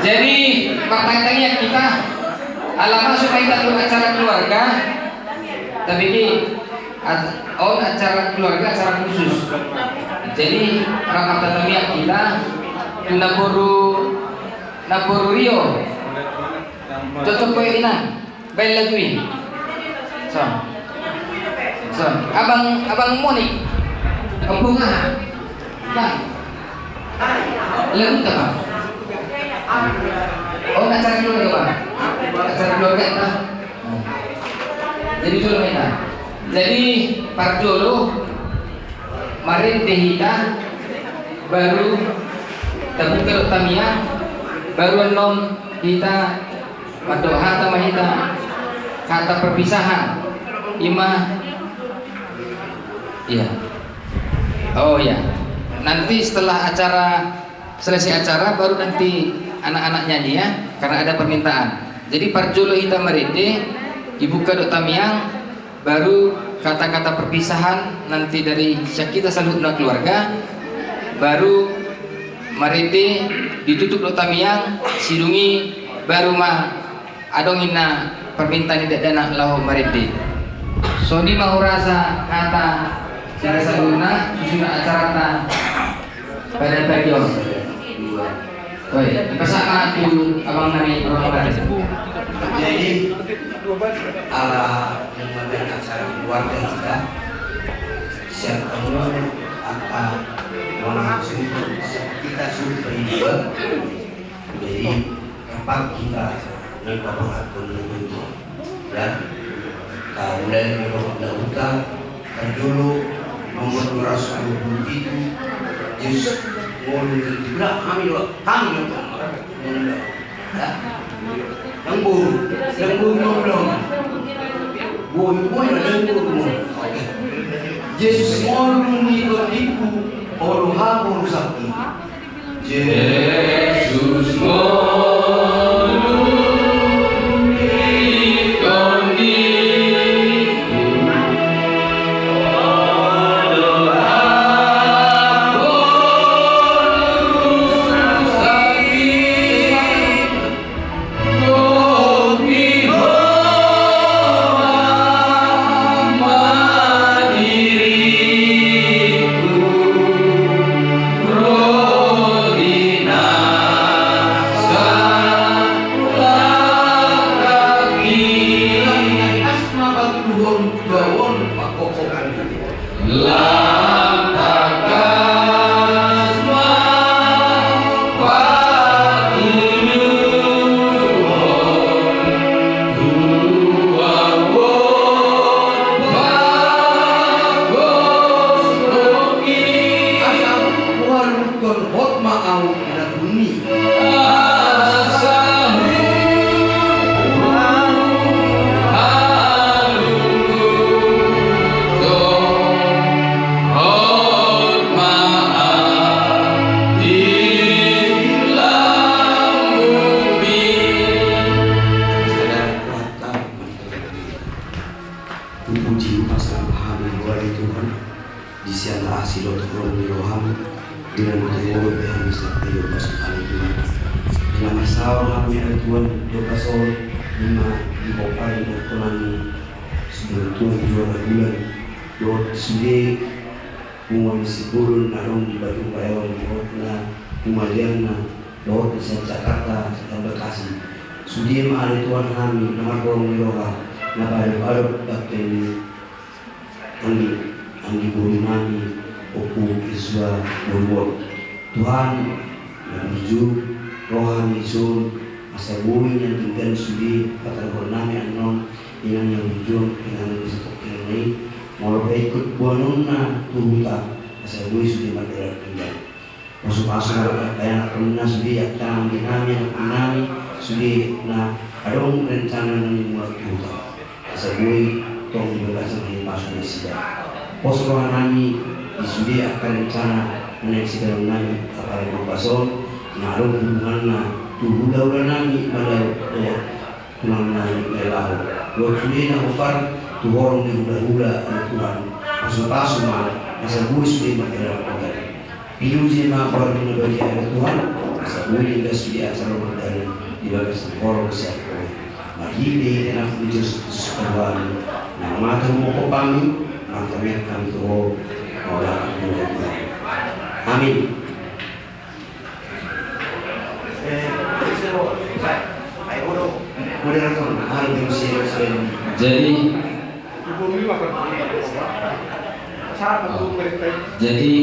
Jadi pertanyaannya kita alamat supaya kita tahu acara keluarga, tapi ini acara keluarga acara khusus. Jadi rapat tatamiak kita Napuru Rio cocok ko ina bail laguin so abang Monik kampung nga bang lagu ka ba acara keluarga ba acara keluarga ita jadi dulu ina jadi parjolo marin dehita baru tabung kerut tamia baru non kita madoha tamahita kata perpisahan ima iya oh ya nanti setelah selesai acara baru nanti anak-anak nyanyi ya karena ada permintaan. Jadi parjolo hita marinde ibu kadok tamiang baru kata-kata perpisahan nanti dari kita salutna keluarga baru marinde ditutup do tamiang sidungi baru mah adongina permintaan tidak dana lahu marinde so di mau rasa kata sila salutna susuna acarata pada bagian oi pasaka aku abang nami orang jadi ala yang membuat acara keluarga kita siapa apa orang kita sudah beribadah jadi tempat kita memperbaiki itu dan mulai melakukan dulu nomor 220 itu just mulai dibilang kami yang buruk belum boy yang buruk Yesus mau mengikutiku orang hapur sakti Yesus mau Tuhan yang menuju rohani sun asa bumi yang tinggal sudi kata bernama anon yang menuju dengan setok ini mau ikut buanuna turuta asa bumi sudi materi tinggal masuk kayak anak sudi yang tanam dinami sudi na adong rencana yang mau turuta asa bumi tong dibebaskan dari pasal sida pos rohani disudi akan rencana meneksi dalam nami apa yang pasal naruh hubungannya tuh udah nami pada tulang nami lelah lo sudah nakufar tuh orang di udah Tuhan pasal mah asal gue sudah bergerak Diuji maka bagi anak Tuhan, sabuli gas di acara berdana di bagai sekolah besar. Mahili dan aku Yesus kembali. Nama Tuhan kami, makanya kami tuh orang Tuhan. Amin. Moderator, jadi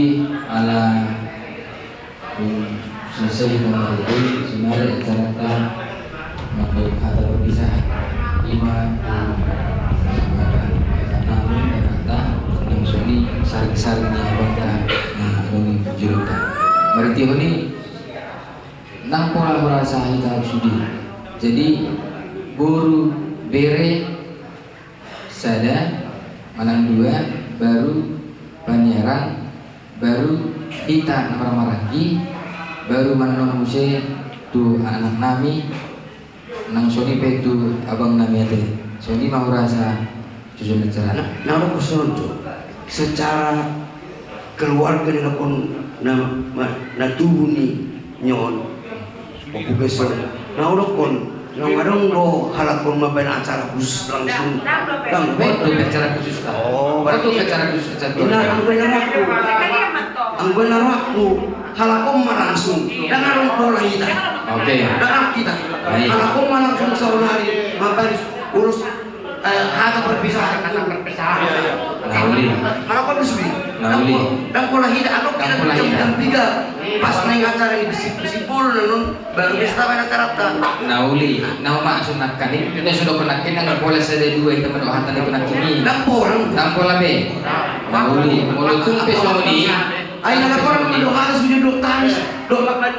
ala selesai dengan itu sebenarnya acara kita untuk kata perpisahan lima namun kata langsung ini saring-saring di abangka nah ini juruta berarti ini nang pola merasa kita sudi jadi guru bere sada manang dua baru Banyaran baru kita Maragi baru manong muse tu anak nami nang soni pe tu abang nami ate soni mau rasa susun acara nah aku sonjo secara keluarga ni nakon na tubuh ni nyon aku besok nah udah kon nang adong do halakon maben acara khusus langsung betul acara khusus betul acara khusus ina ang benar waktu halakon langsung dan adong pola kita dan kita halakon langsung saudari maben urus hata perpisahan nauli halakon bisbi nauli dan pola kita adong kita jam 3 pas naik acara ini bisipul nun baru bisa main acara ta nauli nau maksud nak kanin kita sudah penakin yang boleh saya dua teman hatan itu nak kini nampola be nauli mulut tumpe soni ay nalakoran mo do halos video do tanis do makan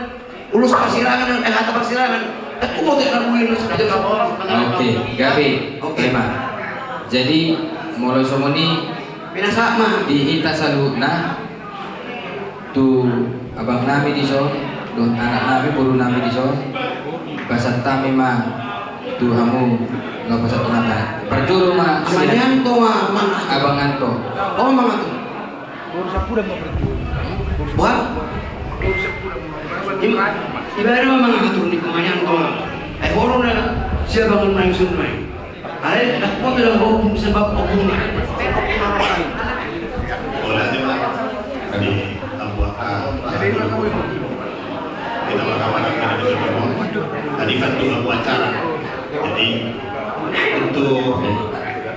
ulus persirangan hata persirangan aku mau tak nabuin oke gabe lima jadi mulai somoni pinasama di ita saluna tu abang nami di so don anak nami buru nami di so basat tami ma tu hamu lo basat nata perjuru ma manyanto ma abang anto oh mama tu buat ibarat memang gitu nih manyanto horo na siya bangun main sunmai ay nakpo bilang hukum sebab hukum ni tadi kan dua acara jadi untuk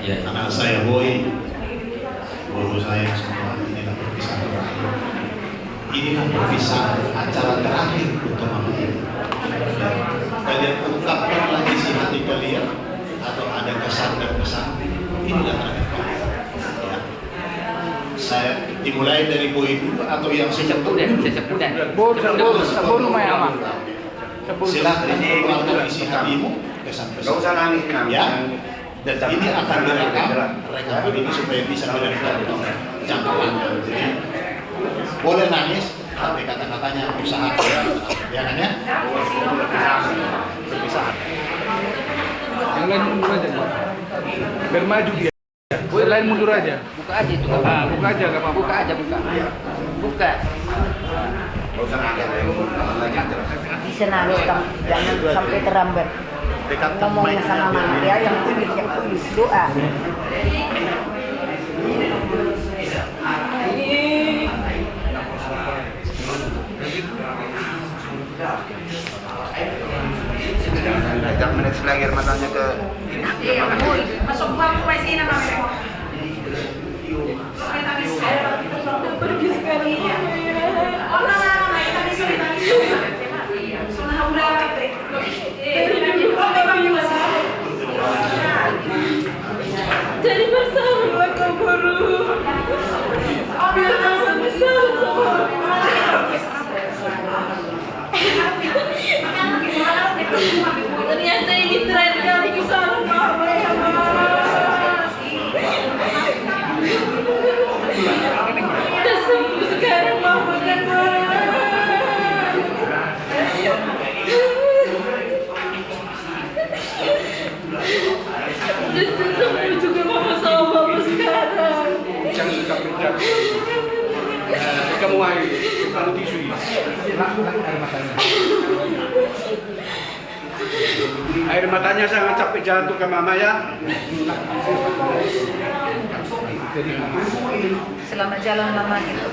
anak saya Boy guru saya semua ini kan perpisahan terakhir ini kan perpisahan acara terakhir untuk mama ini kalian ungkapkan lagi si hati kalian atau ada kesan dan pesan inilah terakhir ya. Saya dimulai dari Boy dulu atau yang sesepudan Sebelum main silakan keluarkan isi hatimu kesan-pesan ya dan ini akan direkam rekaman ini supaya bisa menjadi jangka panjang jadi boleh nangis tapi kata-katanya usaha ya kan ya perpisahan yang lain mundur aja biar maju dia yang lain mundur aja buka aja itu buka aja gak apa-apa buka aja buka bisa nangis jangan sampai terambat ngomongnya sama Maria yang tulis doa Jangan menit lagi matanya ke masuk bangku sini nama pergi sekali jadi bersama kau guru biar masa besar ternyata ini terakhir kali kesalahan mama ya mama udah sembuh sekarang mama kan mama udah ketemu juga mama sama papa sekarang jangan suka Kamu kamu tisu ini. Air matanya. Air matanya sangat capek jatuh ke mama ya. Selamat jalan lama gitu.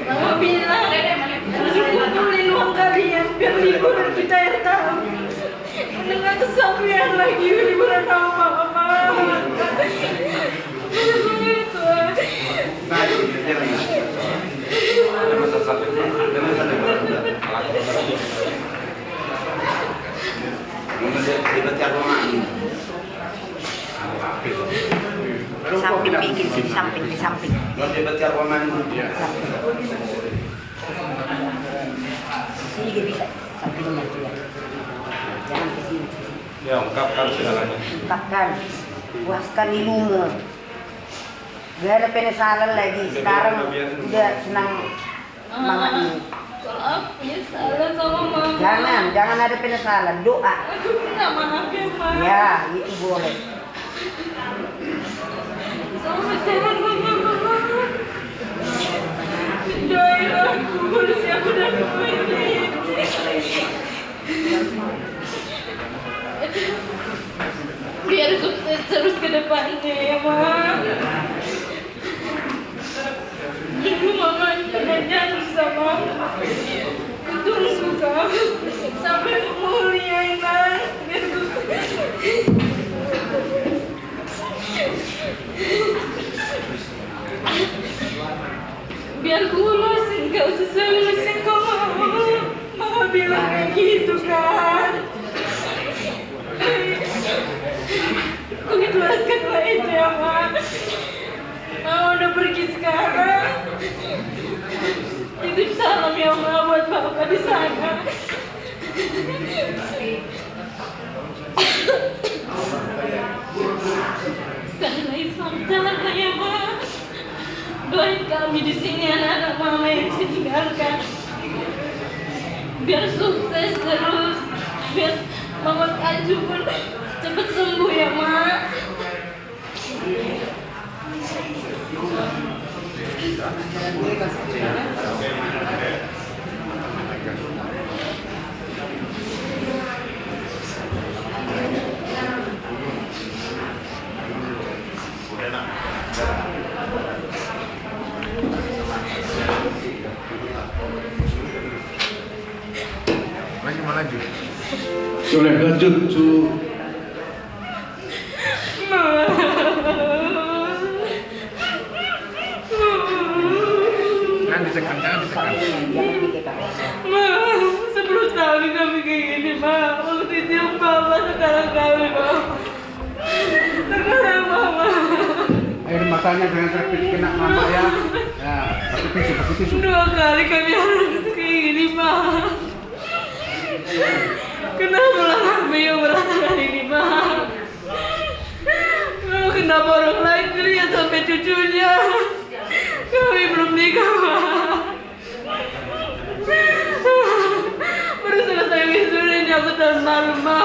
Mama bilang harus kumpulin uang kalian biar liburan kita yang tahu. Mendengar kesampaian lagi liburan sama mama. Begitu. Samping bikin di samping di samping. Sini dia bisa sampingnya dia. Jangan ke sini. Ya, ungkapkan segalanya. Ungkapkan, puaskan ilmumu. Gak ada penyesalan lagi. Sekarang udah senang semangat ini. Kalau aku punya salah sama mama. Jangan ada penyesalan. Doa. Aku minta maaf ya, Ma. Ya, itu boleh. Selamat jalan mama. Doain aku siapa dan ini. Biar sukses terus ke depannya ya, Ma. Dulu mama jangan sama terus suka sampai mulia inang biar ku lulusin gak usah lulusin kau mama bilang kayak gitu kan. Ku ikhlaskanlah itu ya, Ma. Mama udah pergi sekarang. Titip salam ya, Ma, buat Bapak di sana. Sekali lagi selamat jalan ya, Ma. Doain kami di sini anak-anak Mama yang ditinggalkan. Biar sukses terus. Biar Mama Aju pun cepat sembuh ya, Ma. Lanjut. Sudah lanjut, Cu. Jangan ditekan. Ma, 10 tahun kami kayak gini, Ma. Waktu itu yang Mama, sekarang kami, Ma. Sekarang Mama. Air matanya jangan sampai kena mama ya. Ya, pakai tisu. 2 kali kami harus kayak gini, Ma. Kenapa lah kami yang merasakan ini, Ma? Kenapa orang lain lihat sampai cucunya? Kami belum nikah, Ma. Baru selesai wisuda ini aku tahun lalu, Ma.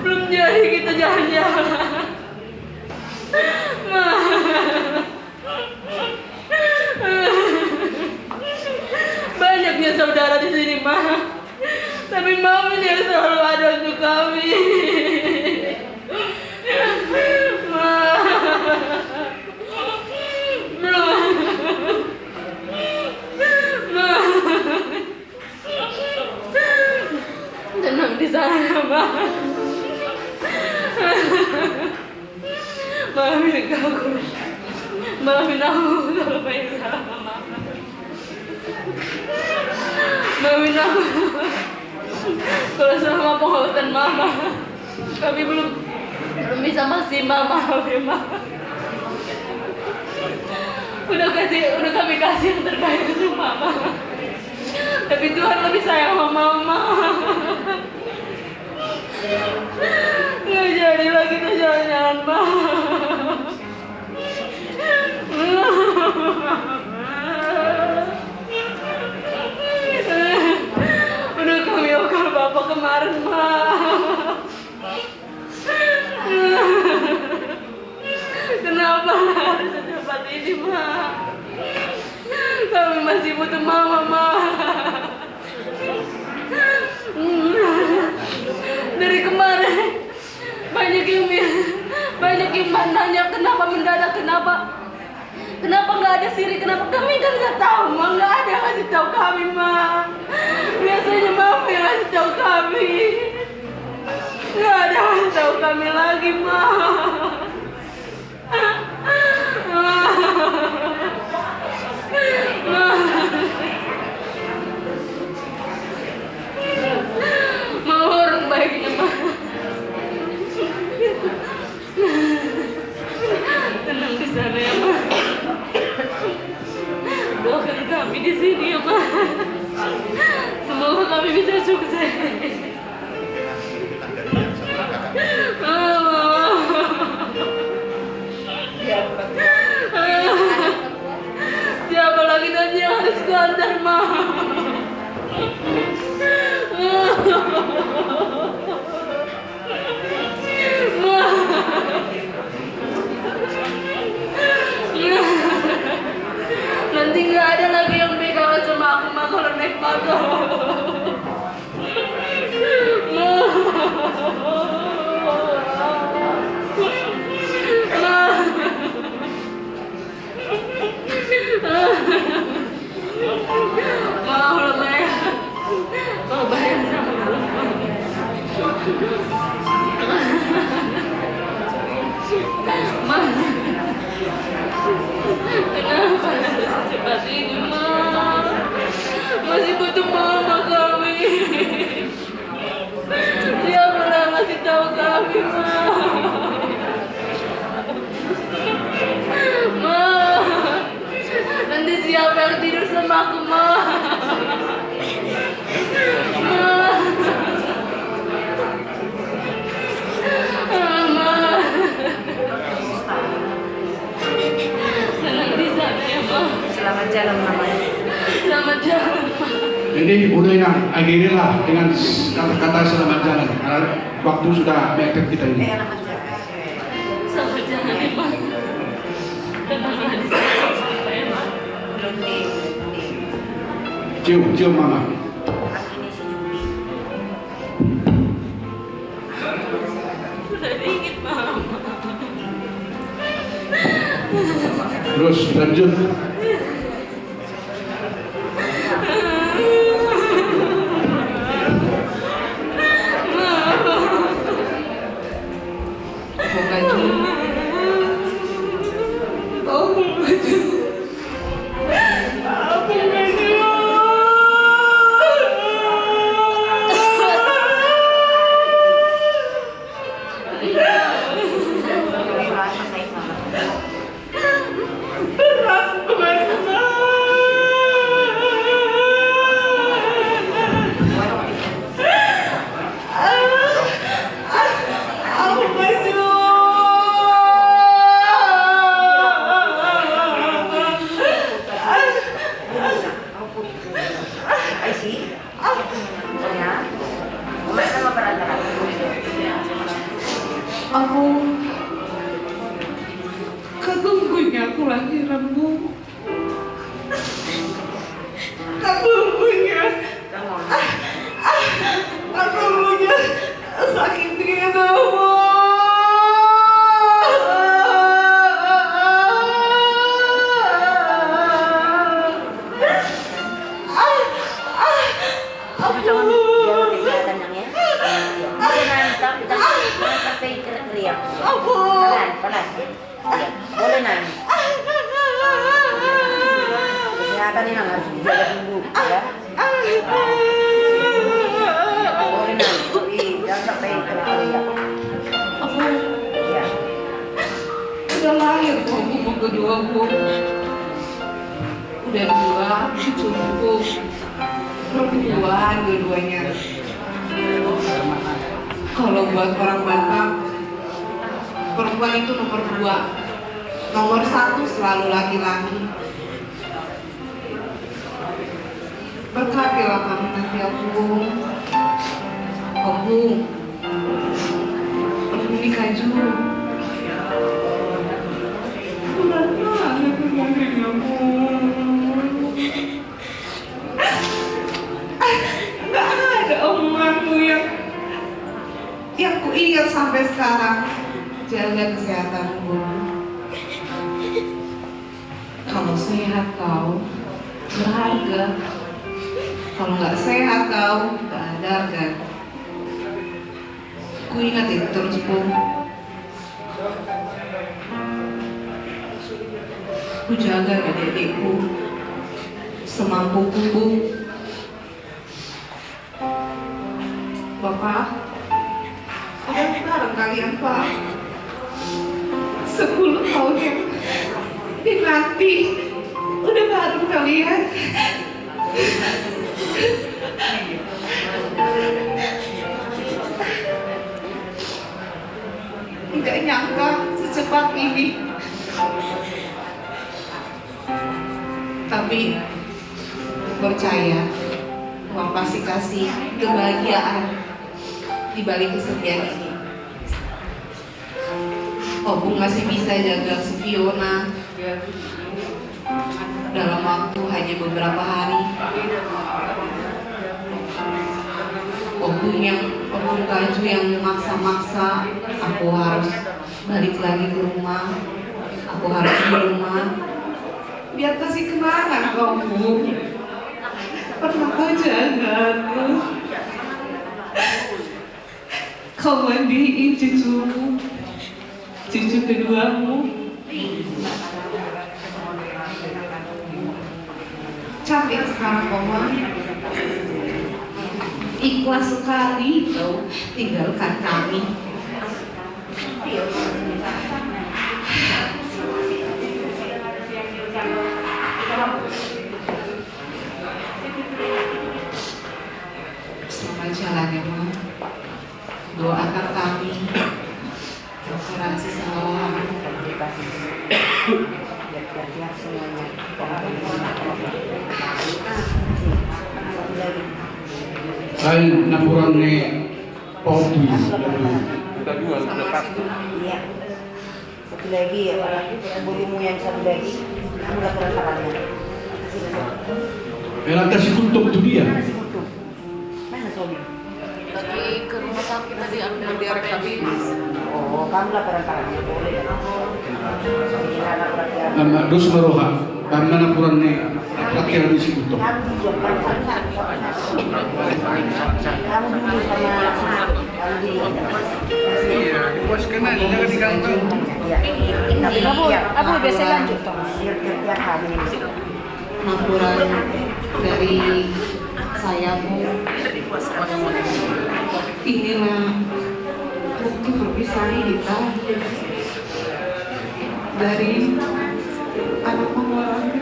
Belum jadi kita jalan-jalan, Ma. Banyaknya saudara di sini, Ma. Tapi Mama yang selalu ada untuk kami. Ma. Tenang di sana, Ma. Maafin aku. Maafin aku kalau pengen sama Mama. Maafin aku kalau selama penghormatan Mama kami belum bisa maksimal. Maafin Mama. Udah kami kasih yang terbaik untuk Mama. Tapi Tuhan lebih sayang sama Mama. Nggak jadi lagi kita jalan-jalan, Ma. Udah kami okal Bapak kemarin, Ma. Kenapa harus secepat ini, butuh mama, Ma. Dari kemarin banyak yang nanya kenapa mendadak, kenapa nggak ada Siri, kenapa kami kan nggak tahu, Ma. Nggak ada yang ngasih tahu kami, Ma. Biasanya Mama yang ngasih tahu kami. Nggak ada yang ngasih tahu kami lagi, Ma. Mau orang baiknya, Ma. Tenang di sana ya, Ma. Doakan kami di sini ya, Ma. Semoga kami bisa sukses. Siapa lagi nanti yang harus kuantar, Ma? Nanti nggak ada lagi yang pegangan sama aku, Ma, kalau naik motor. Mau bayar sama Ma. Kenapa secepat ini, Ma? Masih butuh mama kami. Dia pernah ngasih tahu kami, Ma. Ma, nanti siapa yang tidur sama aku, Ma? Ma. Senang di sana ya, Ma. Selamat jalan, Mama. Selamat jalan, Ma. Jadi udahlah, akhirilah dengan kata-kata selamat jalan. Karena waktu sudah mepet kita ini. Selamat jalan. Selamat jalan ya, Ma. Tenanglah di sana ya, Ma. Belum di. Cium Mama. Aku ini si Juli. Udah dingin, Mama. Terus lanjut. Merasa baik, Mama. Ay, sí. Sayang. Kumain ka mabarata. Aku ketunggunya aku lahiran, Bu. Ketunggunya Kamu. ketunggunya sakit gitu, Bu. Kamu jangan jaga kesehatan yang ya. Jangan sampai teriak. Pelan. Ya, boleh nangis. Kesehatan ini harus dijaga dulu, ya. Boleh nangis, tapi jangan sampai teriak. Ya. Udah lahir Bu kedua, Bu. Udah 2, cukup. Perempuan dua-duanya. Kalau buat orang Batak, perempuan itu nomor 2. Nomor 1 selalu laki-laki. Berkatilah kami nanti, aku. Aku menikah juga. Udah banget ngomongin aku. kesehatanmu. Kalau sehat kau berharga, kalau nggak sehat kau nggak ada harga. Ku ingat itu terus pun. Ku jaga adik-adikku semampuku, Bu. Bapak, udah bareng kalian Pak. 10 tahun yang dinanti, udah bareng kalian. Nggak nyangka secepat ini. Tapi percaya, Tuhan pasti kasih kebahagiaan di balik kesedihan ini. Opung masih bisa jaga si Fiona dalam waktu hanya beberapa hari. Opung Kaju yang maksa-maksa aku harus balik lagi ke rumah, aku harus di rumah. Biar kasih kenangan kamu. Pernah kau jaga aku. Kau mandiin cucumu, cucu keduamu. Cantik sekarang Oma. Ikhlas sekali kau tinggalkan kami. Selamat jalan ya Ma. Doakan kami operasi selalu. Biar semuanya. Lain napuran ni Popi. Iya. Satu lagi bulumu yang satu lagi. Kamu laporan tangannya. Lantas si Kuntuk tu dia. Mana Sobi? Tadi ke rumah sakit tadi ambil dia rekabinis. Oh, kamu laporan tangannya boleh. Nama dos maroha. Karena napuran ni rakyat di si Kuntuk. Kamu dulu sama kamu dulu. Bos kenal, jangan diganggu. Tapi kamu biasa lanjut toh. Tiap hari Laporan dari saya Bu. Inilah bukti perpisahan kita dari anak pengeluaran.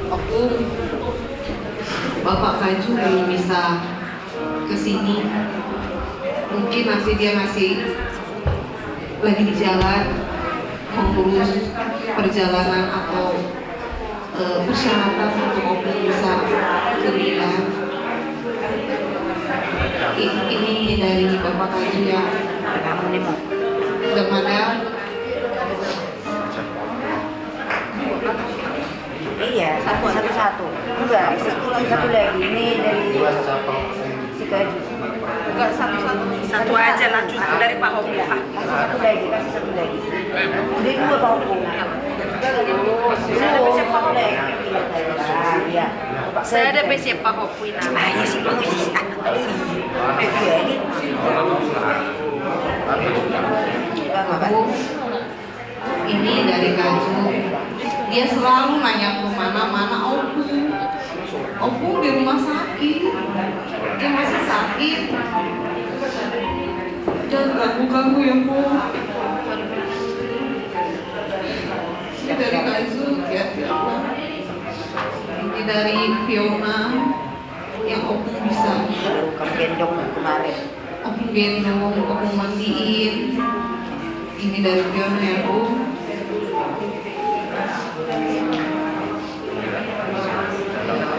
Aku Bapak Kaju belum bisa kesini. Mungkin nanti dia masih lagi di jalan mengurus perjalanan atau persyaratan untuk Opung bisa kuliah. Ini dari Bapak Kaju ya. kamu nih mau. Kemana? Iya, satu-satu. Enggak, satu lagi. Ini dari si Kaju. Enggak satu-satu. Satu aja lah, cukup dari Pak Hopo. Kasih satu lagi. Dari dua Pak Hopo. Iya. Saya ada basic Pak Hopo ini. Iya sih, bagus. Aku ini dari Kaju. Dia selalu nanya ke mana Opung. Opung di rumah sakit. Dia masih sakit. Jangan ganggu ya Bu. Ini dari Kaju ya. Ini dari Fiona yang Opung bisa. Kamu gendong kemarin. Opung gendong, Opung mandiin. Ini dari Fiona ya Bu.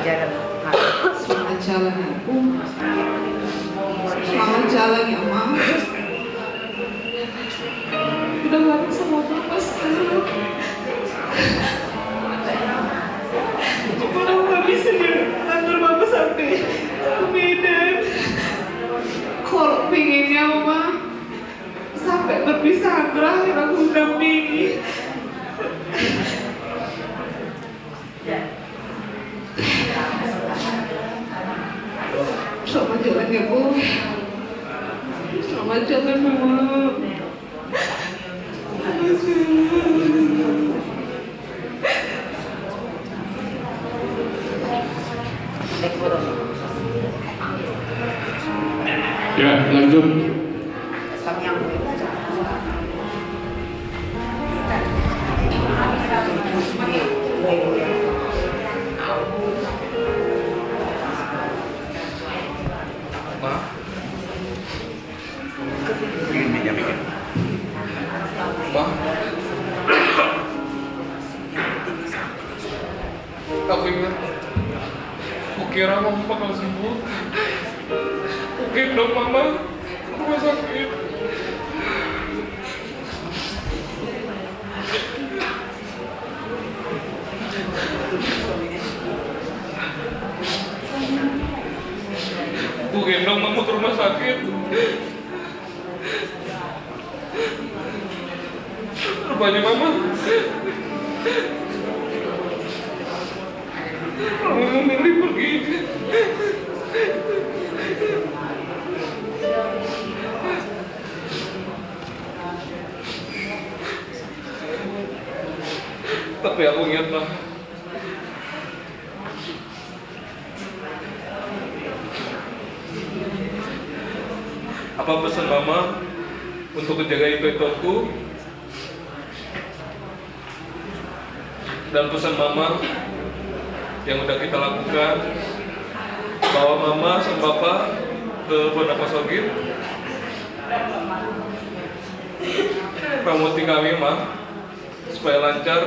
Jalan. Selamat jalan ya Bu. Selamat jalan ya Ma. Udah bareng sama Bapak sekarang. Kalau nggak bisa dia antar Bapak sampai ke Medan. Kalau perpisahan terakhir aku dampingi. Selamat jalan ya Bu. Selamat jalan Mama. Ya, lanjut. Aku ingat, kukira mama bakal sembuh. Gendong mama ke rumah sakit. Ku gendong mama ke rumah sakit. Rupanya mama memilih pergi. Tapi aku ingat lah, apa pesan mama untuk menjaga itu-ituanku, dan pesan mama yang udah kita lakukan, bawa mama sama papa ke Bonapasogir, promosi kami mah supaya lancar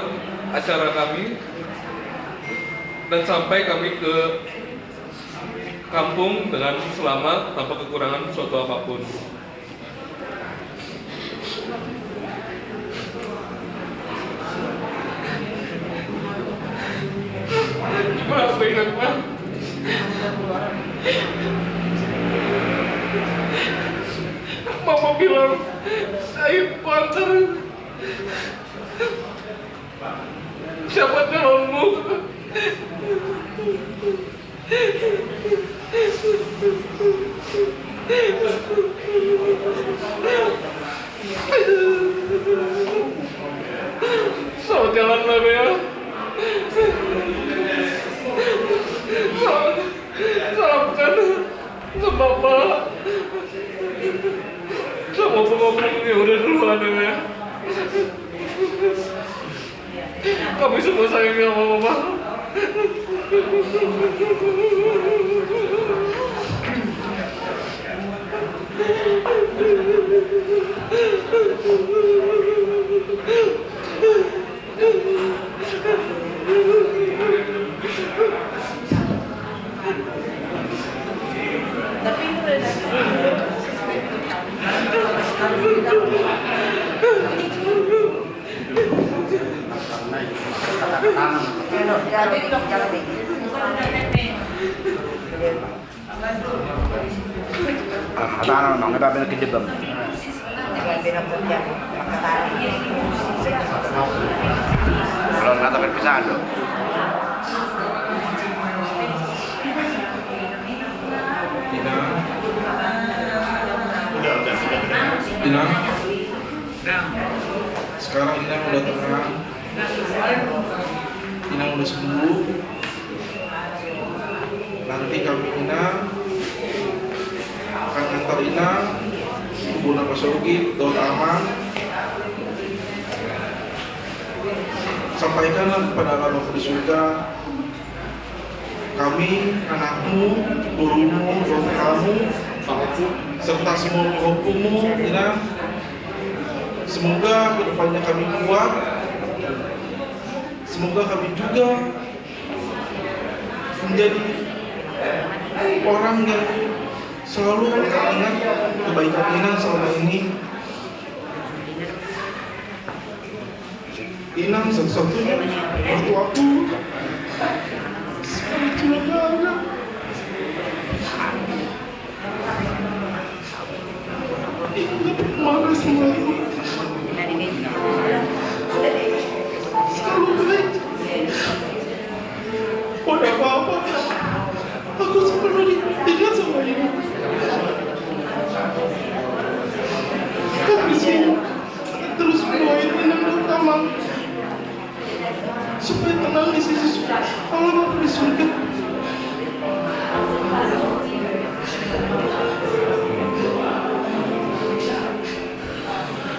acara kami dan sampai kami ke kampung dengan selamat tanpa kekurangan suatu apapun. Cuma aku ingat Pak, mama bilang ayo antar siapa calonmu. Selamat jalan lah ya. Salamkan sama Bapak, sama pengomongnya udah duluan ya. Kami semua sayang sama Mama. Ano nang nababalik kidibam. Kalau nggak tapi perpisahan dong. Ina, sekarang Ina udah tenang, Ina udah sembuh. Nanti kami Ina akan antar Ina ke Bonapasogir, Daud Aman. Sampaikanlah kepada Allah di surga, kami, anakmu, gurumu, kamu, serta semua hukummu, Ina. Semoga kedepannya kami kuat. Semoga kami juga menjadi orang yang selalu mengingat kebaikan Ina selama ini. Ina satu-satunya waktu aku cuma ada. marah sama aku. Selalu baik. Pada apa-apa, aku sepenuhnya ingat sama ibu. Tapi semua terus doain Inang utama supaya tenang di sisi Allah Bapa di surga.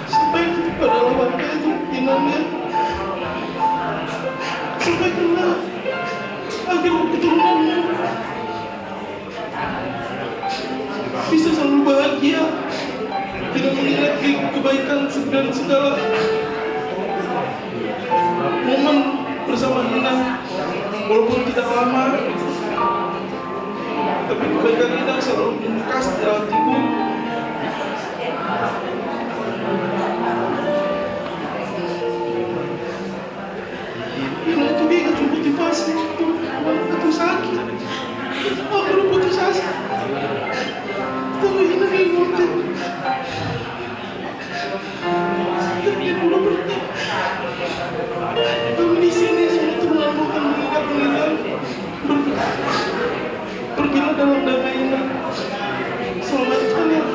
Sampai pada Allah Bapa itu Inangnya sampai kenal agar keturunanmu bisa selalu bahagia, tidak mengingat kebaikan dan segala momen bersama Inang, walaupun tidak lama, tapi kebaikan Inang selalu membekas di hatiku. Inang juga ingat motivasi untuk aku sakit, aku berputus asa, tapi Inang yang ngerti. Tapi dulu berarti kami di sini semua turunan bukan mengingat Inang. Pergilah dalam damai Inang. Selamat kalian.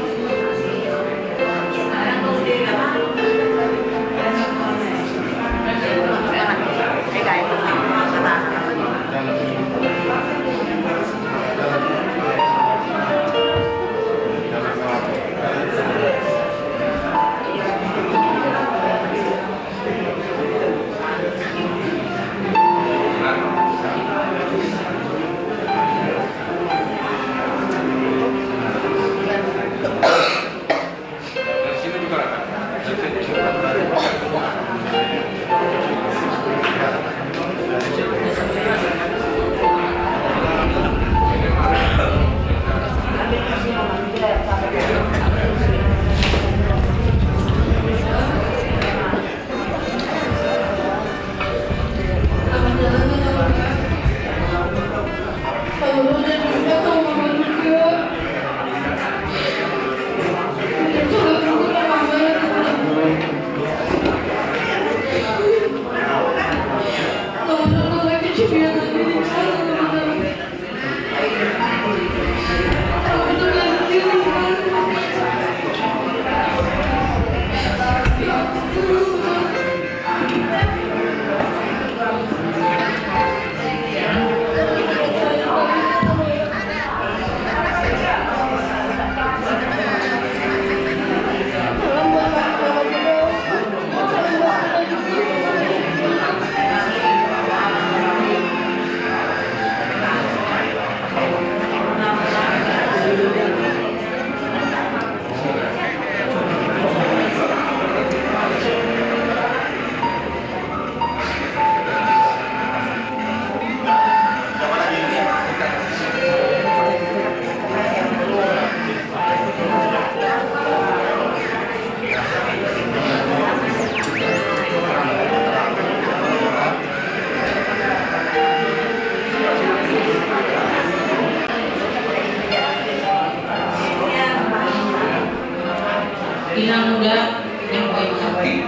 Inang muda yang baik hati.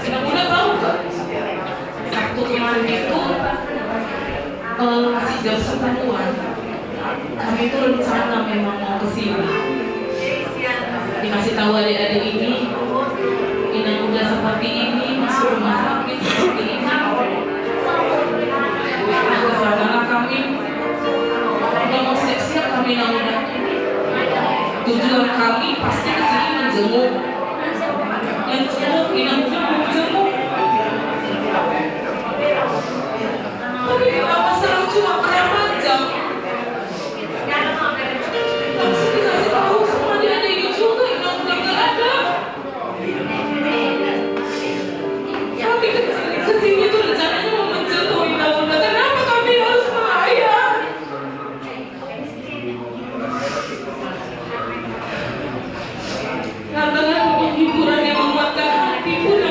Inang muda tahu gak? Sabtu kemarin itu masih jam 10-an. Kami itu rencana memang mau kesini. Dikasih tahu adik-adik ini, Inang muda seperti ini masuk rumah sakit seperti ini. Kesanalah kami. Kalau mau siap-siap kami Inang muda. Tujuan kami pasti kesini menjenguk, Inang muda menjenguk. Tapi kenapa serang cuma berapa jam? Langsung dikasih tahu sama dia ada ini juga Inang muda nggak ada. Kami kesini tuh rencananya mau menjenguk Inang muda. Kenapa kami harus melayang? Karena hiburan yang menguatkan hati pun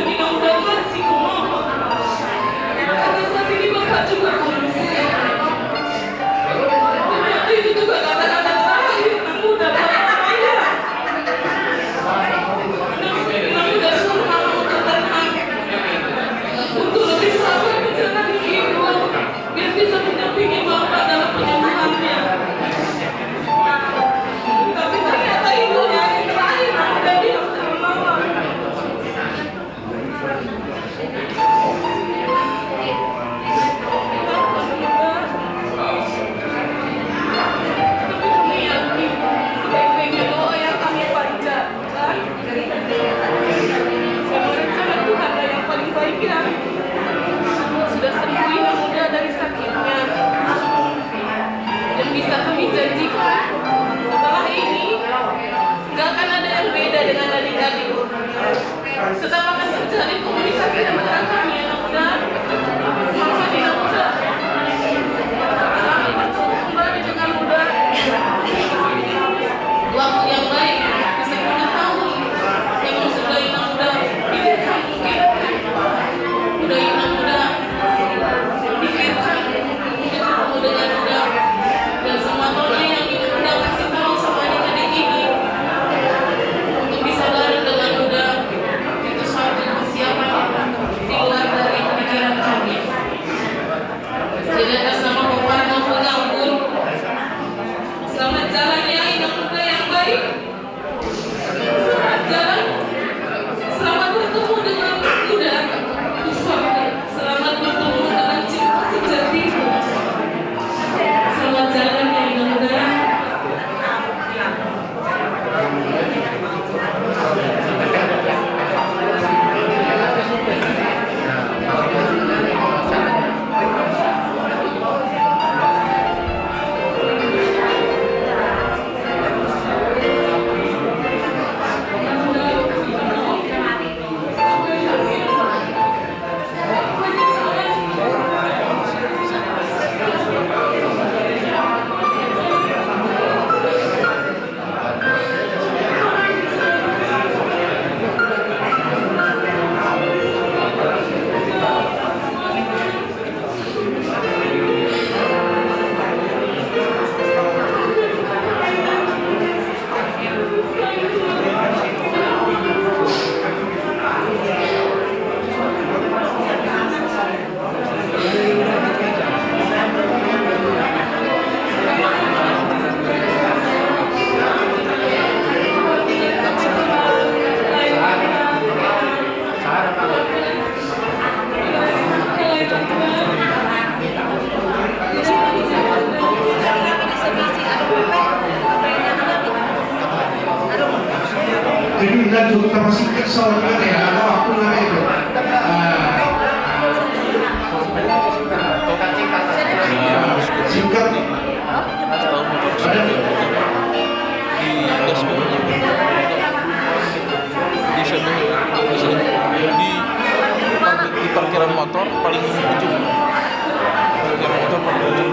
Jadi lanjut sama singkat soal ya, atau aku namanya itu. Singkat. Ada di parkiran motor paling ujung. Parkiran motor paling ujung.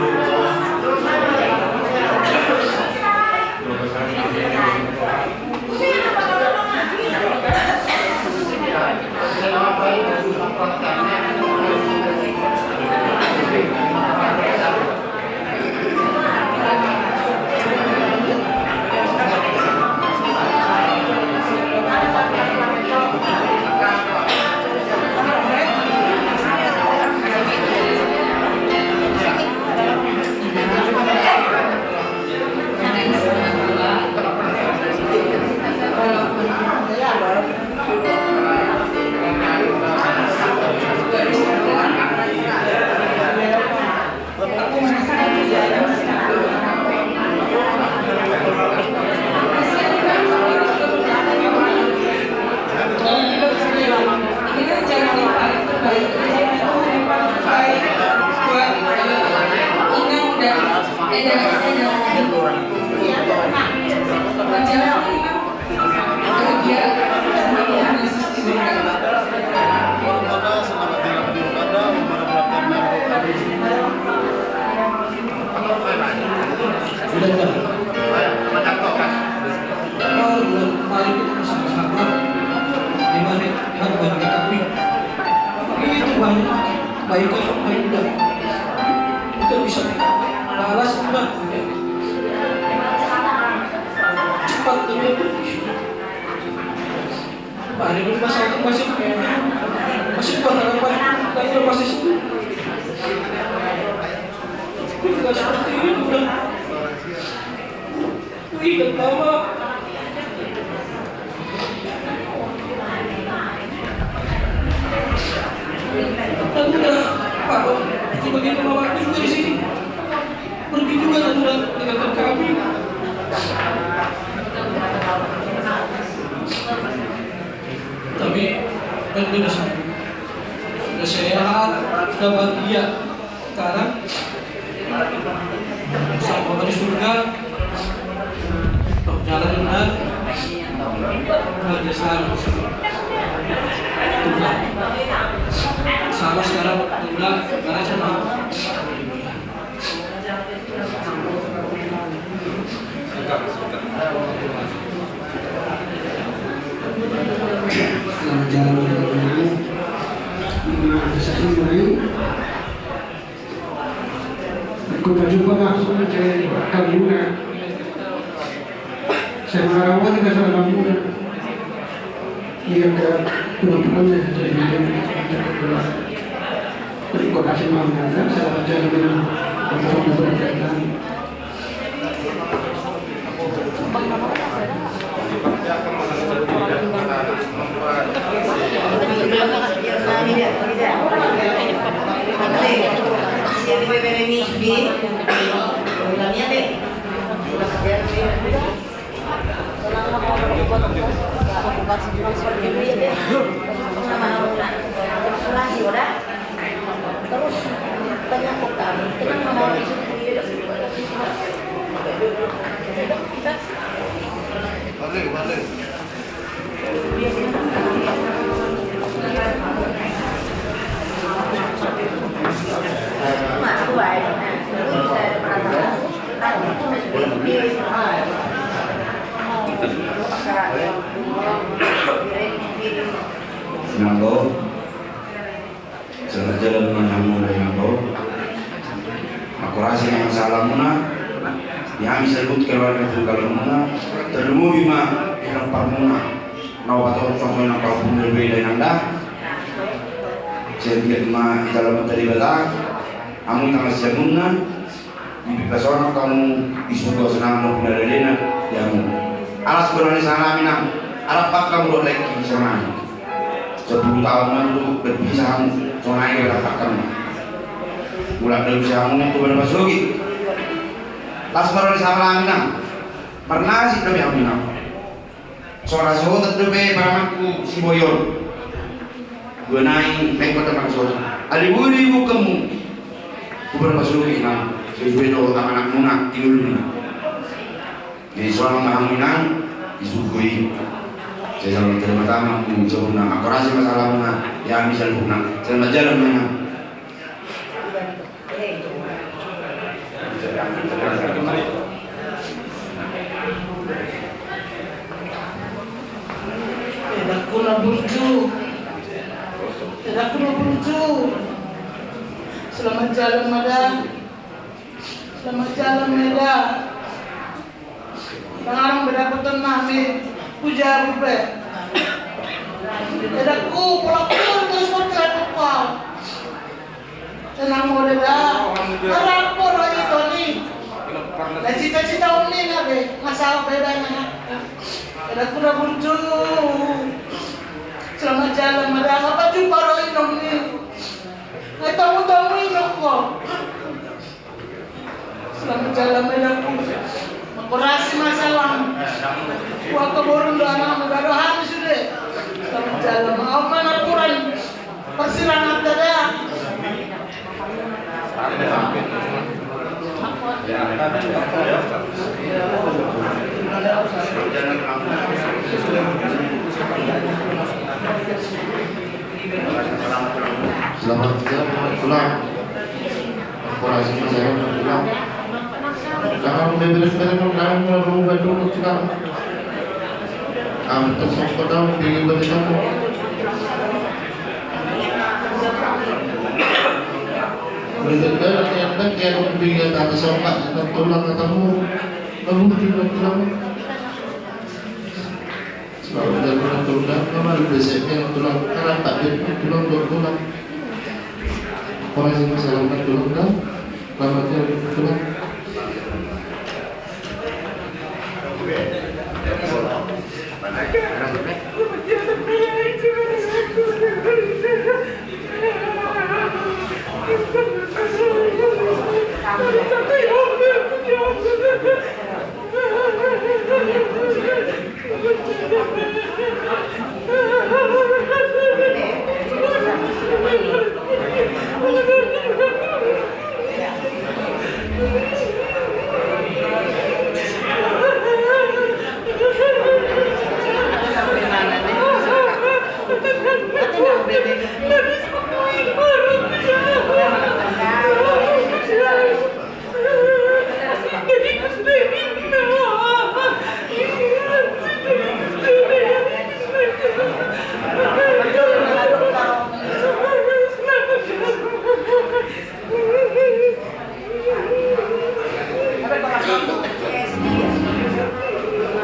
Nanggo, jalan jalan menamu dari nanggo. Aku rasa yang salah muna, yang bisa ikut keluarga itu kalau muna, terlalu bima yang parmuna, nawa atau sama yang kau pun berbeda nanda. Jadi ma dalam materi bata, kamu tengah siamuna, di pesona kamu isugo senang mau pindah dari yang alas berani sana minang, arap kamu lagi sana. 10 tahun itu berpisah soalnya ini beratakan mulai dari usahamu itu berbasuki las baru sama aminam pernah sih kami aminam Soalnya so terdepe pamaku si Boyon. Gue naik kota Makassar. Ada ibu kamu. Gue berpasuki nam. Sesuai dengan anak munak tidur na. Di soal mahaminang disukui. Saya selalu terima tamu jauh na. Aku rasa masalah na. Ya bisa lunak. Selamat jalan na. Tidak burju. Selamat jalan madam. Selamat jalan Meda. Sekarang berdapatan nami puja rupe. Edaku pulang terus hotel kau. Tenang modera. Harap poro itu nih. Dan cita-cita uni nabe masalah bedanya. Edaku udah burju. Selamat jalan madam. Apa jumpa roh inom nih? Ay tamu-tamu inom ko. Selamat jalan madam. Makurasi masalah. Huwag ka borong doon na magadohan sudah. Selamat jalan. Mga manapuran. Persilangan tada. Selamat pulang. Korasi saya pulang. Jangan beres-beres orang rumah dulu pulang. Kamu tersangkut dalam di bawah kamu. Benar-benar yang tak kira biar tak tersangkut dan pulang kamu. Kamu tidak pulang. Selalu jalan pulang. Kamu besoknya pulang. Karena tak pulang pulang. Orang yang masyarakat pulang dah, selamatnya pulang.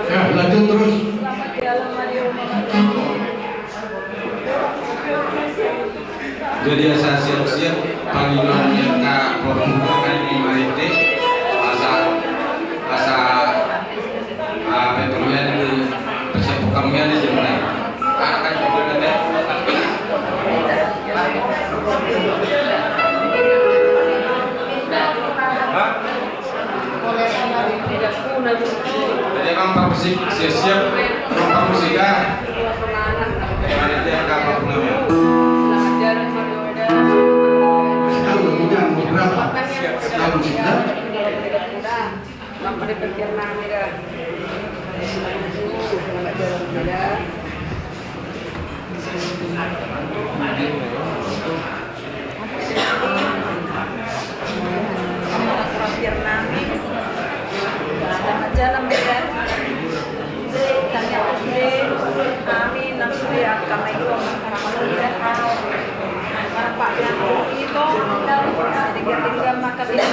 Ya, lanjut terus. Jadi saya siap-siap panggilan yang Kak Portugal di Marite asa petroleum di persiapan kami ada di mana? Akan juga ada. Jadi memang siap-siap memang musika. Marite Kak Portugal. Lalu kita Selamat diperkirakan Meda. Selamat jalan Meda. Selamat jalan Meda. Tanya Usde, Amin, Nasri, Assalamualaikum warahmatullahi wabarakatuh. Pak yang itu sedikit tinggal maka tidak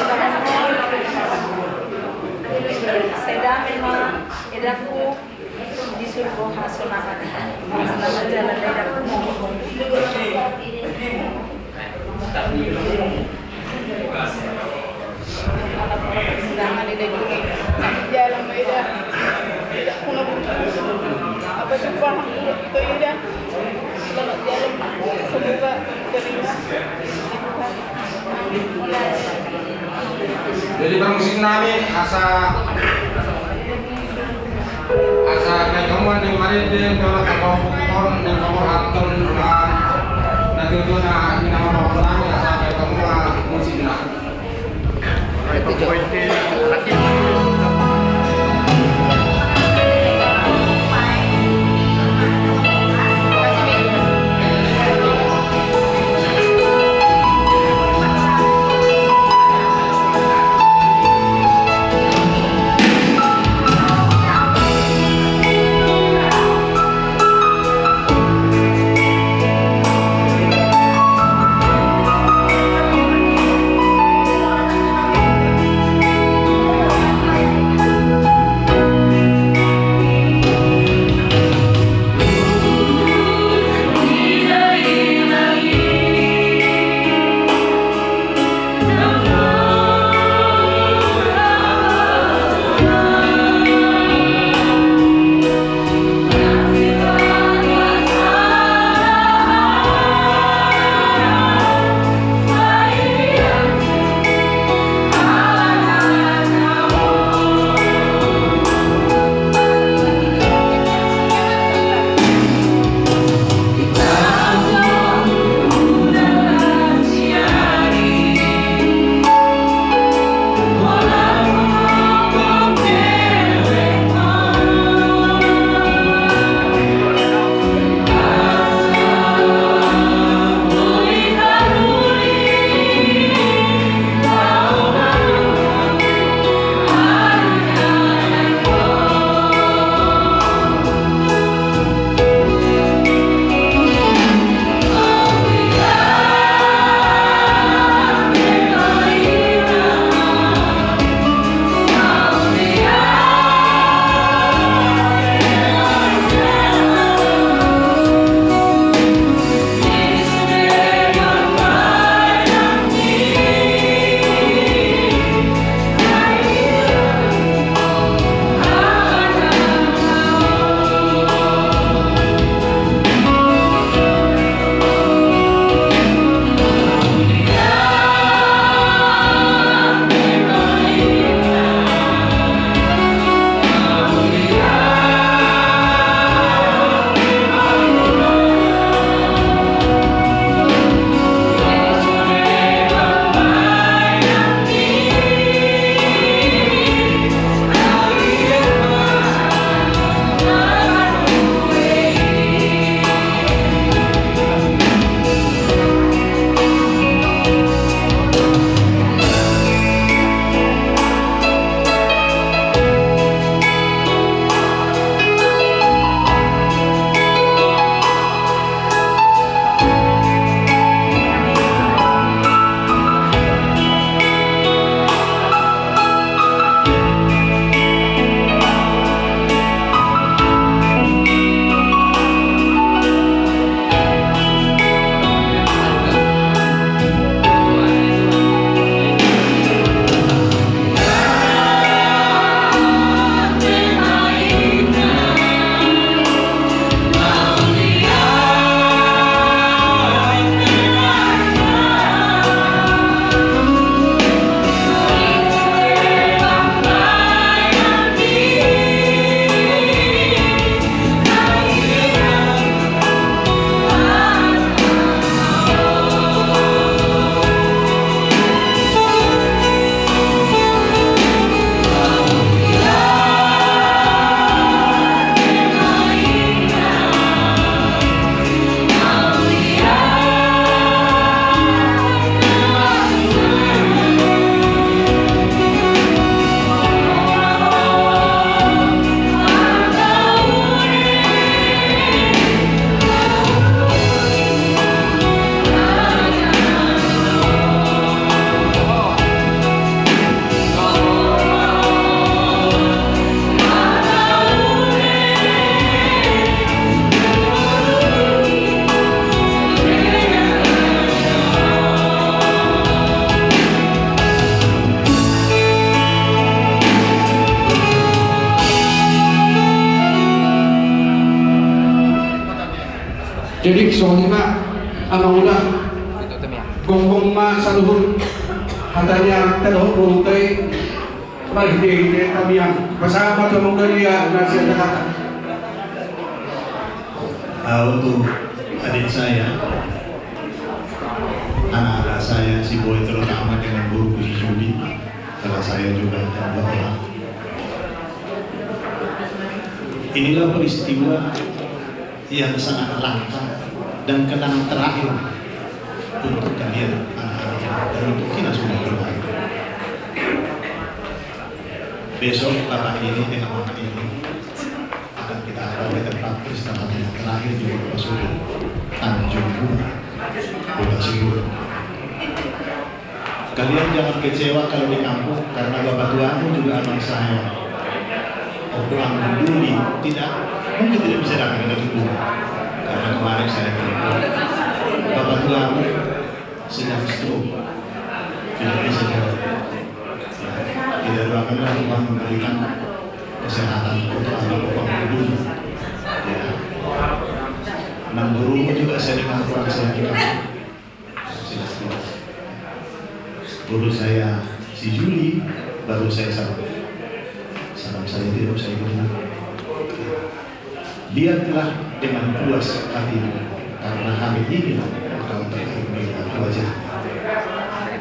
saya memang edaku disuruh hasonakan selamat jalan edaku sedangkan edaku jalan beda apa jumpa itu indah selamat jalan semoga terima. Jadi permusik nami asa kayak kamu di mari din kalau kau pukul dan kau atur dan nanti itu nak ini nama orang yang sampai kamu musik nak. Jadi soalnya anak muda gonggong ma saluhur katanya taruh runtai balik di kami yang bersama kamu dia nasi kata Untuk adik saya, anak-anak saya, si Boy terutama dengan guruku si Judi, karena saya juga ada 2 orang. Inilah peristiwa yang sangat langka dan kenangan terakhir untuk kalian anak-anak dan untuk kita semua keluarga. Besok bapak ini dengan mama ini akan kita akan ke tempat peristirahatan yang terakhir di Bapak Suri Tanjung Pura, Kota Singgur. Kalian jangan kecewa kalau di kampung, karena bapak tuamu juga anak saya. Waktu aku dulu tidak mungkin tidak bisa datang ke Tanjung, karena kemarin saya telepon bapak tuamu sedang stroke, tidak bisa jawab. Tidak doakanlah Tuhan memberikan kesehatan untuk anak bapak dulu. Ya. Enam gurumu juga saya dengar kurang saya juga. Guru saya si Juli baru saya salam saya tidak usah ikut. Lihatlah dengan puas hatimu, karena hari ini kau terpilih wajah.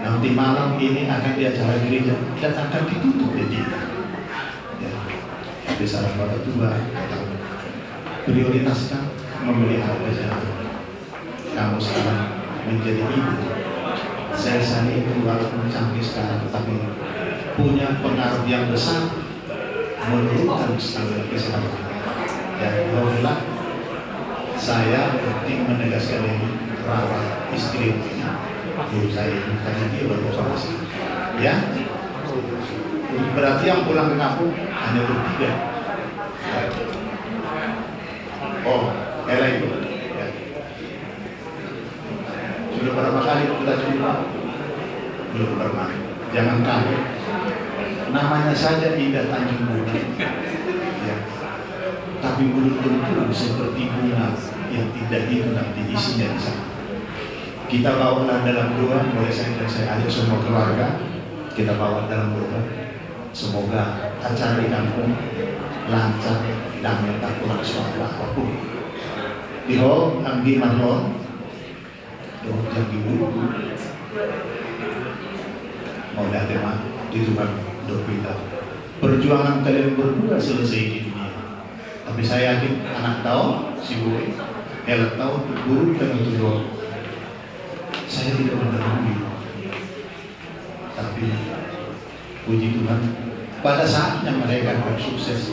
Nanti malam ini akan di acara gereja dan akan ditutup jadi. Ya. Tapi saran bapak tua, prioritaskan memelihara kesehatan. Kamu sekarang menjadi ibu. Saya itu walaupun canggih sekarang, tapi punya pengaruh yang besar menurunkan standar kesehatan. Dan alhamdulillah saya penting menegaskan ini, rawat istri guru saya ini, karena dia beroperasi. Ya, berarti yang pulang ke kampung hanya bertiga. Oh, Ella itu. Ya. Sudah berapa kali kita jumpa? Belum pernah. Jangan kaget. Namanya saja Indah Tanjung Pura. Ya. Tapi belum tentu seperti bunga yang tidak itu nanti isinya di sana. Kita bawalah dalam doa, mulai saya dan saya ajak semua keluarga, kita bawa dalam doa. Semoga acara di kampung lancar dan tak kurang suatu apapun. Di hall Anggi Marlon, yang ibu mau datang mah di Tuhan kita. Perjuangan kalian berdua selesai di dunia. Tapi saya yakin anak tahu si Boy, Ella tahu guru dan itu doa. Saya tidak mendahului, tapi puji Tuhan pada saatnya mereka akan sukses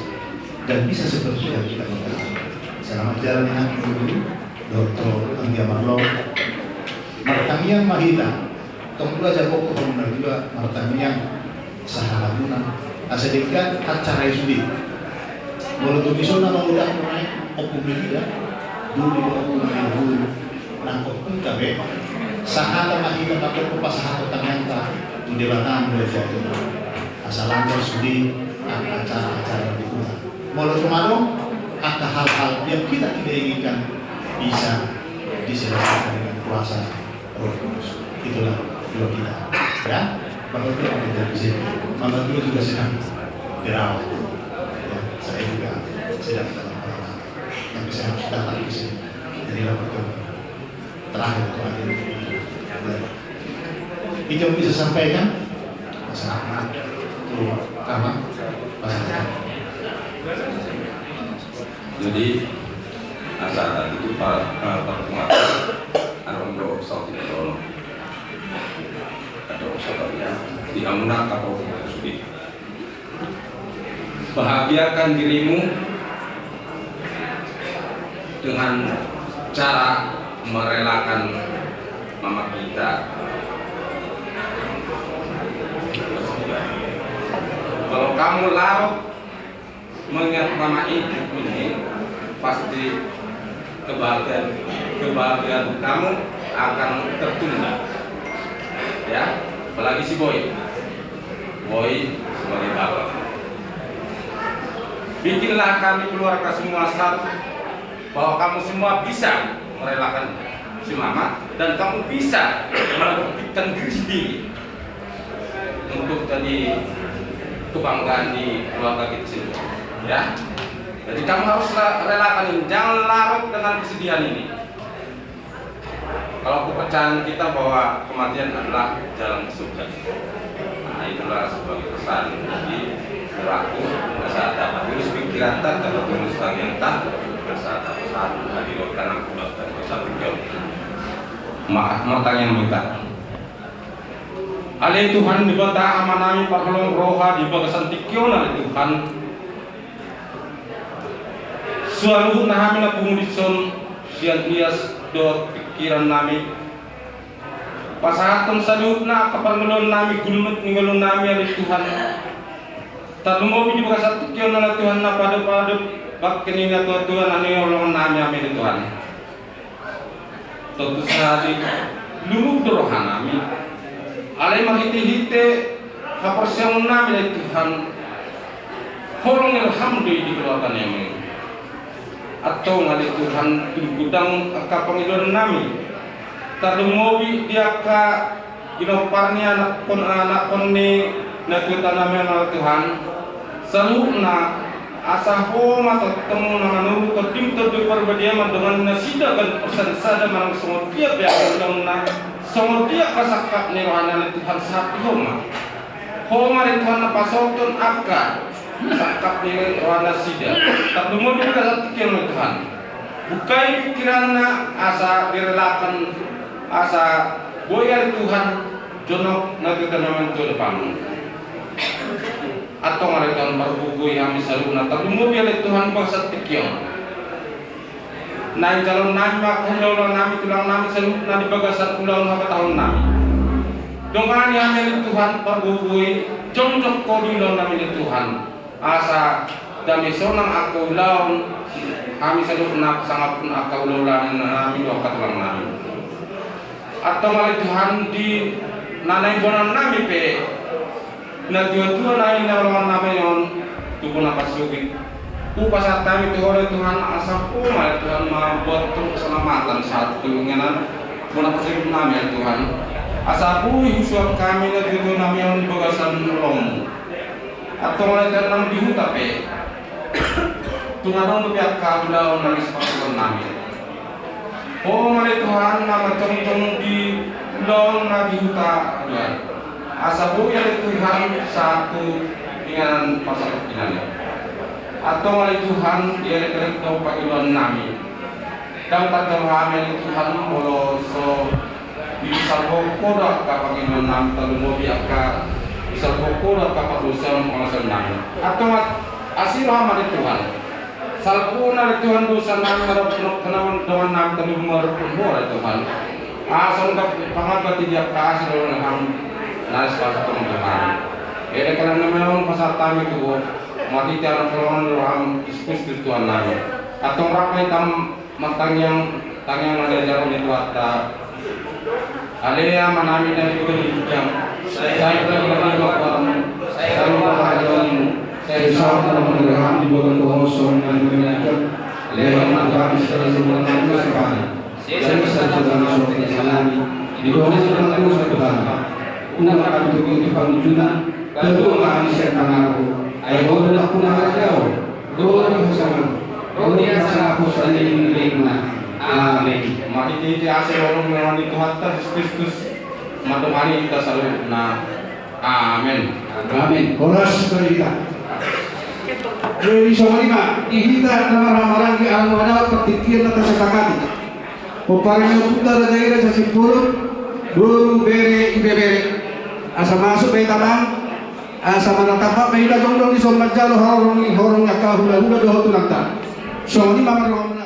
dan bisa seperti yang kita lakukan. Selamat jalan dengan guru Dr. Anggia Marlon, Martamiang Mahita, tunggu aja kok benar juga Martamiang Sahabatuna, asadikkan acara sudi. Mulut iso nama udah mulai opumilida, dulu opumilida, nangkop pun kabe. Sahata mahita takut kupasahata tanyanta di debatan belajar itu asal lancar sudi acara-acara di kota. Mulut kemarin ada hal-hal yang kita tidak inginkan bisa diselesaikan dengan kuasa Roh Kudus. Itulah doa kita. Ya, Bapak Tua kita di sini. Bapak Tua juga sedang dirawat. Ya, saya juga sedang dalam perawatan. Tapi saya harus datang di sini. Jadi Bapak Tua terakhir terakhir. Itu yang bisa sampaikan. Selamat. Apa? Jadi saat itu Pak pengacara Arondo Saudi Tolong atau saudara di Amunah atau Sudi, bahagiakan dirimu dengan cara merelakan mama kita. Kalau kamu larut mengingat mama ini, pasti kebahagiaan kamu akan tertunda. Ya, apalagi si Boy sebagai bapak. Bikinlah kami keluarga semua satu, bahwa kamu semua bisa merelakan si mama dan kamu bisa membuktikan diri sendiri untuk jadi kebanggaan di keluarga kita sendiri. Ya, Jadi kamu harus relakan ini, jangan larut dengan kesedihan ini. Kalau kepercayaan kita bahwa kematian adalah jalan ke surga. Nah, itulah sebagai pesan. Jadi berlaku saat dapat virus pikiran tak dapat virus bagian tak saat hadirkan aku dan satu jauh. Matang yang minta. Ale Tuhan di bata amanami parhalong roha di bagasan tikyon ale Tuhan. Selalu nahami na pumulison siang ias dot pikiran nami. Pasahaton salut na kapanulon nami gulmet ningalon nami ale Tuhan. Talumobi di bagasan tikyon ale Tuhan na padep-padep bak keninga Tuhan ane olong nami ale Tuhan. Tentu saja luluk dorohan nami. Alai mahiti-hiti kapersiamun nami dari Tuhan. Horong alhamdulillah di keluarga nami. Atau ngali Tuhan gudang ka Panginoon nami. Talumowi dia ka ginoparnya anak kon ni nakita nami ang Tuhan. Selalu na asaho matatemu na manuru kodim terdu perbediaman dengan nasida dan persensada marang semua dia biarkan na semua dia kasakap ni rohana Tuhan saat homa ni Tuhan na pasokton akka sakap ni rohana sida tak dumod ka sa tikyan ni Tuhan bukai pikiran na asa direlakan asa boyar Tuhan jonok nagkakanaman to depan atau ngalikan berbuku yang misalnya tapi mobil Tuhan bahasa tikyon naik calon nama kulau nami tulang nami selalu nadi bagasan kulau apa tahun nami dongan yang milik Tuhan berbuku jongkok kodi lo nami Tuhan asa dami sonang aku laun kami selalu nak sangat pun aku laun nami doa tulang nami atau ngalik Tuhan di nanai bonan nami pe na Tuhan ay naroon namin yon tubo na pasugit upasat kami Tuhan Tuhan asa po may Tuhan mabuat itong keselamatan saat tulungan muna pasugit namin Tuhan asa po iusuap kami na dito namin yung bagasan long at tungalitan ng dihutape tungadong lupiat kabilaw ng ispatulan namin o mali Tuhan na matong-tong di long na dihuta asa po yan Tuhan satu dengan pasal kinanya atau oleh Tuhan dia kerja Panginoon namin dan pagkamahamin Tuhan molo so bisa koda ka Panginoon namin talumobi ka bisa koda ka padusan mga namin atau asiro man Tuhan salpuna Tuhan dosa namin marapun kanawan dengan namin talumobi mo Tuhan ason ka pangabati dia ka asiro namin nais pasal teman-teman. Ada kalau namanya pasal kami tu mati tiada perlawanan roham Kristus Tuhan nami. Atau rapai tam matang yang ada jalan itu ada. Alea manami dari itu jam. Saya berani berlaku. Saya berani. Saya sahur dalam roham di bawah kosong dan berniaga. Lewat mata setelah sebulan itu sekali. Saya saja dalam suatu salami di bawah sebulan sekali. Una akan tugong ipangjunan kedua manusia tangaku ay bodo na kunakajaw doon ang sama doon niya sa ako sa nilingling na amen makikiti asa rolong naman ni Tuhan Kristus matumani kita sa loob na amen amen oras salita Jadi somalima ihita na maramaran ki ang wala patikian na tasakakati o parang yung puta na dahil sa sipulot buru bere ibebere asa masuk bay tamang asa manatapak may dagong dong isong madjalo horong yakahula-hula doho tulangta so ni mamarong